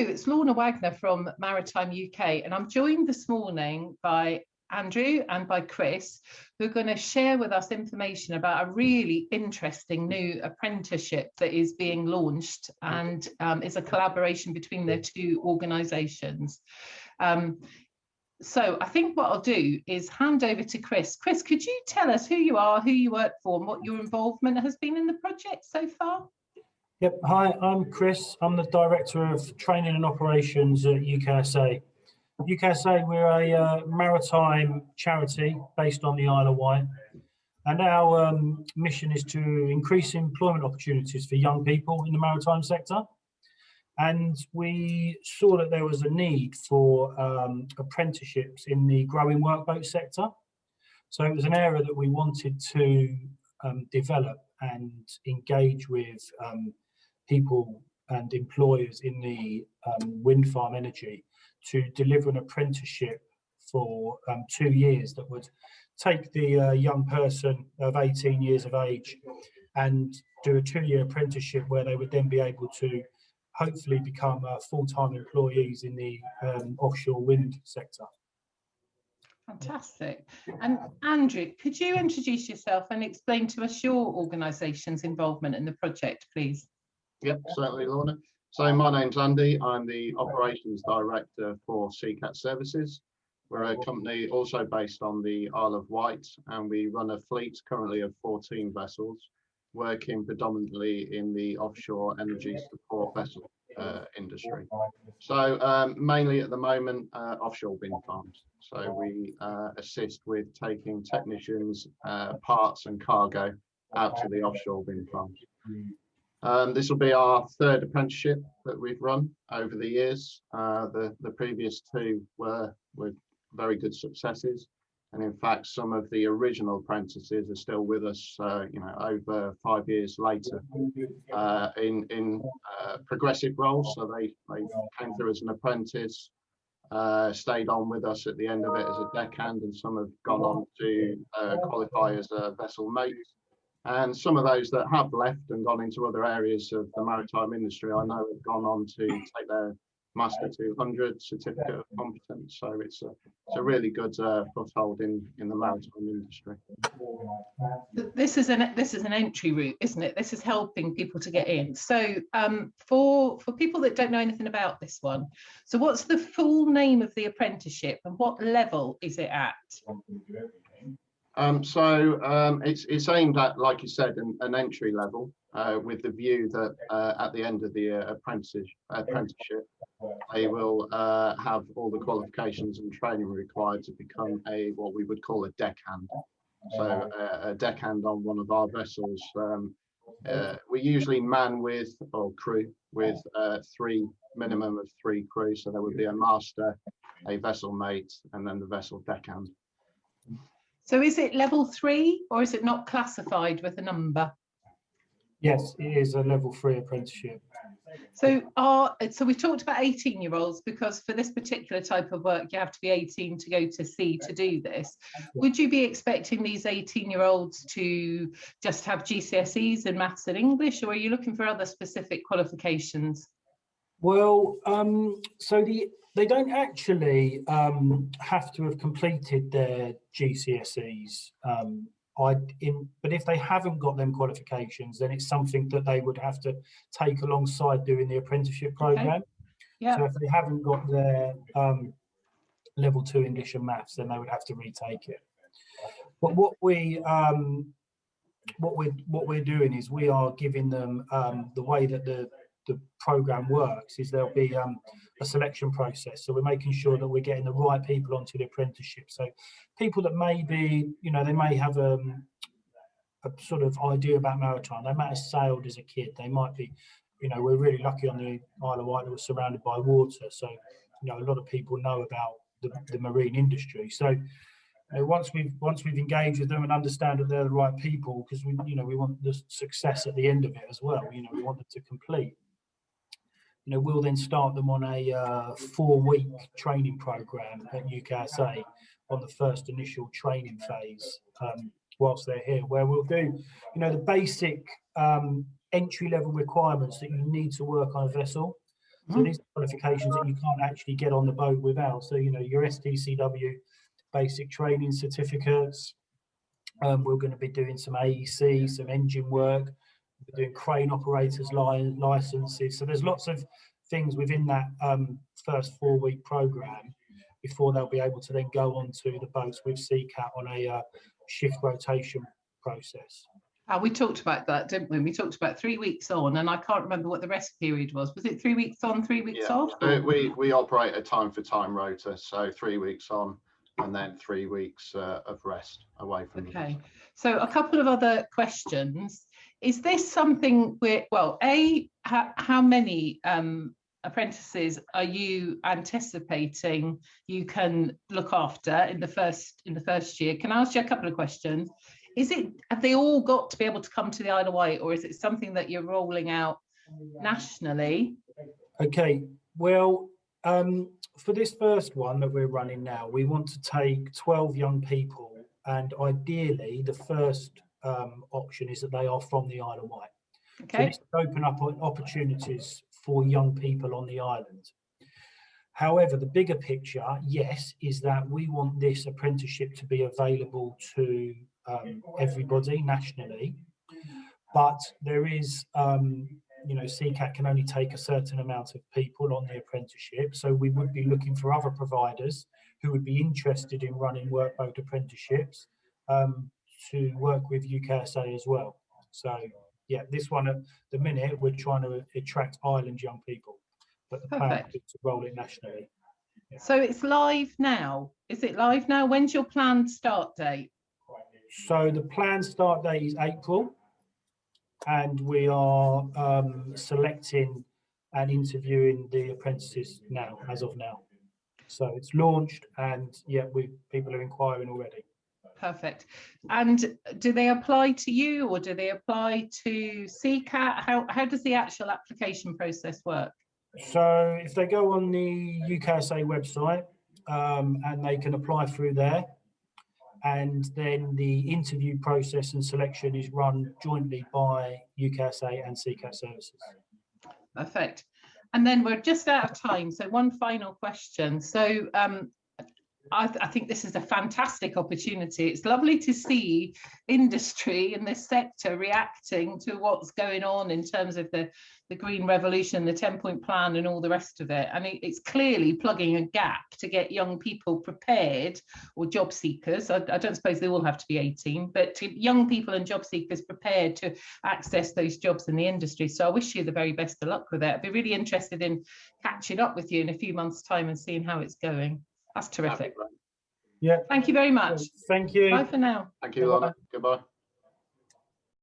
it's Lorna Wagner from Maritime UK, and I'm joined this morning by Andrew and by Chris, who are going to share with us information about a really interesting new apprenticeship that is being launched and is a collaboration between their two organisations. So I think what I'll do is hand over to Chris. Chris, could you tell us who you are, who you work for, and what your involvement has been in the project so far? Yep. Hi, I'm Chris. I'm the Director of Training and Operations at UKSA. UKSA, we're a maritime charity based on the Isle of Wight. And our mission is to increase employment opportunities for young people in the maritime sector. And we saw that there was a need for apprenticeships in the growing workboat sector. So it was an area that we wanted to develop and engage with people and employers in the wind farm energy to deliver an apprenticeship for 2 years that would take the young person of 18 years of age and do a 2-year apprenticeship where they would then be able to hopefully become full-time employees in the offshore wind sector. Fantastic. And Andrew, could you introduce yourself and explain to us your organisation's involvement in the project, please? Yep, certainly, Lorna. So my name's Andy. I'm the Operations Director for Seacat Services. We're a company also based on the Isle of Wight, and we run a fleet currently of 14 vessels, working predominantly in the offshore energy support vessel industry. So mainly at the moment, offshore wind farms. So we assist with taking technicians, parts and cargo out to the offshore wind farms. This will be our 3rd apprenticeship that we've run over the years. The previous 2 were very good successes, and in fact some of the original apprentices are still with us over 5 years later in progressive roles. So they came through as an apprentice, stayed on with us at the end of it as a deckhand, and some have gone on to qualify as a vessel mate. And some of those that have left and gone into other areas of the maritime industry, I know have gone on to take their Master 200 certificate of competence. So it's a really good foothold in the maritime industry. This is an entry route, isn't it? This is helping people to get in. So for people that don't know anything about this one, so what's the full name of the apprenticeship and what level is it at? It's aimed at, like you said, an entry level, with the view that at the end of the apprenticeship, they will have all the qualifications and training required to become what we would call a deckhand. So a deckhand on one of our vessels. We usually man with, or crew with, minimum of 3 crew. So there would be a master, a vessel mate, and then the vessel deckhand. So is it level 3 or is it not classified with a number? Yes, it is a level 3 apprenticeship. So we talked about 18-year-olds because for this particular type of work, you have to be 18 to go to sea to do this. Would you be expecting these 18-year-olds to just have GCSEs in maths and English, or are you looking for other specific qualifications? Well, they don't actually have to have completed their GCSEs. But if they haven't got them qualifications, then it's something that they would have to take alongside doing the apprenticeship program. Okay. Yeah. So if they haven't got their level 2 English and maths, then they would have to retake it. But what we're doing is we are giving them the way that the program works is there'll be a selection process. So we're making sure that we're getting the right people onto the apprenticeship. So people that may be, they may have a sort of idea about maritime. They might have sailed as a kid. They might be, we're really lucky on the Isle of Wight that we're surrounded by water. So, a lot of people know about the marine industry. So once we've engaged with them and understand that they're the right people, because we want the success at the end of it as well. We want them to complete. We'll then start them on a 4-week training program at UKSA on the first initial training phase whilst they're here, where we'll do, the basic entry-level requirements that you need to work on a vessel. So these are qualifications that you can't actually get on the boat without. So, you know, your STCW basic training certificates. We're going to be doing some AEC, some engine work. We're doing crane operators licenses. So there's lots of things within that first 4-week program before they'll be able to then go on to the boats with Seacat on a shift rotation process. We talked about that, didn't we? We talked about 3 weeks on, and I can't remember what the rest period was. Was it 3 weeks on, 3 weeks off? We operate a time for time rota, so 3 weeks on and then 3 weeks of rest away from. Okay, so a couple of other questions. Is this something where, well, how many apprentices are you anticipating you can look after in the first year? Can I ask you a couple of questions? Have they all got to be able to come to the Isle of Wight, or is it something that you're rolling out nationally? Okay, well, for this first one that we're running now, we want to take 12 young people, and ideally the first option is that they are from the Isle of Wight. Okay. So this will open up opportunities for young people on the island. However, the bigger picture, yes, is that we want this apprenticeship to be available to everybody nationally, but there is, you know, Seacat can only take a certain amount of people on the apprenticeship, so we would be looking for other providers who would be interested in running workboat apprenticeships to work with UKSA as well. So yeah, this one at the minute we're trying to attract island young people, but the plan is to roll it nationally. Yeah. So it's live now. Is it live now? When's your planned start date? So the planned start date is April, and we are selecting and interviewing the apprentices now, as of now. So it's launched, and yeah, people are inquiring already. Perfect. And do they apply to you, or do they apply to Seacat? How does the actual application process work? So if they go on the UKSA website, and they can apply through there, and then the interview process and selection is run jointly by UKSA and Seacat Services. Perfect. And then we're just out of time, so one final question. So I think this is a fantastic opportunity. It's lovely to see industry in this sector reacting to what's going on in terms of the green revolution, the 10-point plan and all the rest of it. And it's clearly plugging a gap to get young people prepared, or job seekers. I don't suppose they all have to be 18, but to young people and job seekers prepared to access those jobs in the industry. So I wish you the very best of luck with it. I'd be really interested in catching up with you in a few months' time and seeing how it's going. That's terrific. Yeah. Thank you very much. Thank you. Bye for now. Thank you, Lorna. Goodbye.